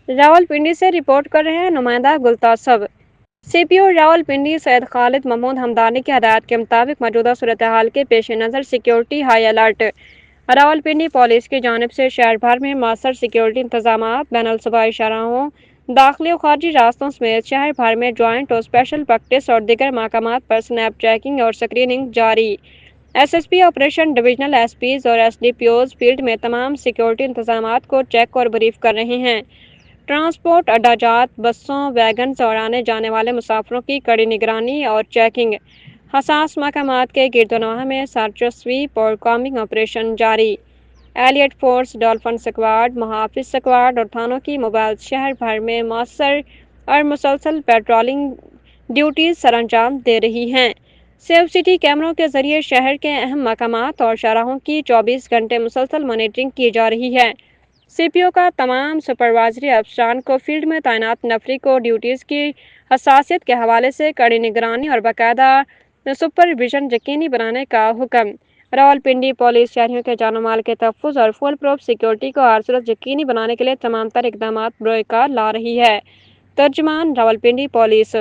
रावलपिंडी से रिपोर्ट कर रहे हैं नुमाइंदा गुलतासब। CPO रावलपिंडी सैयद खालिद महमूद हमदानी की हदायत के मुताबिक मौजूदा सूरत हाल के पेश नज़र security high alert. Rawalpindi police की जानिब से शहर भर में मौसर सिक्योरिटी इंतजाम, बैनुल सूबाई शाहराहों, दाखिली और खारजी रास्तों समेत शहर भर में ज्वाइंट और स्पेशल प्रैक्टिस और दीगर मकामात पर स्नैप चेकिंग और स्क्रीनिंग जारी। SSP ऑपरेशन डिविजनल SPs और SDPOs फील्ड में तमाम सिक्योरिटी इंतजामात को चेक और ब्रीफ कर रहे हैं। ट्रांसपोर्ट अड्डाजात, बसों, वैगन्स और आने जाने वाले मुसाफिरों की कड़ी निगरानी और चेकिंग। हसास मकामात के गिरदोनवाह में सर्च स्वीप और कॉम्बिंग ऑपरेशन जारी। एलियट फोर्स, डॉल्फिन स्क्वाड, मुहाफिज स्क्वाड और थानों की मोबाइल शहर भर में मौसर और मुसलसल पेट्रोलिंग ड्यूटीज सरअंजाम दे रही हैं। सेफ सिटी कैमरों के जरिए शहर के अहम मकामात और शाहराहों की 24 घंटे मुसलसल मॉनिटरिंग की जा रही है। CPO का तमाम सुपरवाइजरी अफसरान को फील्ड में तैनात नफरी को ड्यूटीज़ की हसासियत के हवाले से कड़ी निगरानी और बाकायदा सुपरविजन यकीनी बनाने का हुक्म। रावलपिंडी पुलिस शहरियों के जान माल के तहफ़्फ़ुज़ और फुल प्रूफ सिक्योरिटी को हर सूरत यकीनी बनाने के लिए तमाम तर इक़दामात बरोए कार ला रही है। तर्जुमान रावलपिंडी पुलिस।